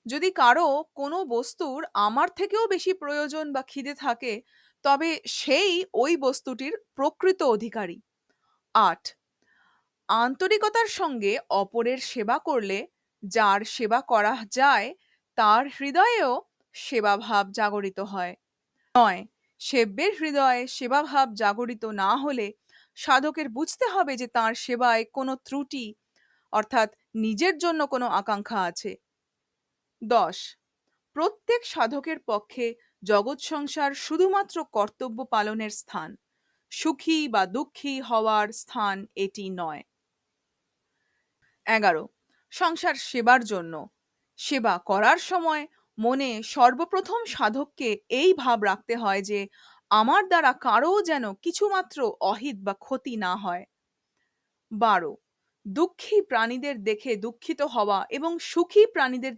যদি কারো কোনো বস্তুর আমার থেকেও বেশি প্রয়োজন বা খিদে থাকে, তবে সেই ওই বস্তুটির প্রকৃত অধিকারী। ৮, আন্তরিকতার সঙ্গে অপরের সেবা করলে যার সেবা করা যায় তার হৃদয়েও সেবাভাব জাগরিত হয়। ৯, সেব্যের হৃদয়ে সেবাভাব জাগরিত না হলে সাধকের বুঝতে হবে যে তার সেবায় কোনো ত্রুটি, অর্থাৎ নিজের জন্য কোনো আকাঙ্ক্ষা আছে। ১০, প্রত্যেক সাধকের পক্ষে জগৎ সংসার শুধুমাত্র কর্তব্য পালনের স্থান, সুখী বা দুঃখী হওয়ার স্থান এটি নয়। ১১, সংসার সেবার জন্য সেবা করার সময় মনে সর্বপ্রথম সাধককে এই ভাব রাখতে হয় যে আমার দ্বারা কারও যেন কিছুমাত্র অহিত বা ক্ষতি না হয়। ১২, দুঃখী প্রাণীদের দেখে দুঃখিত হওয়া এবং সুখী প্রাণীদের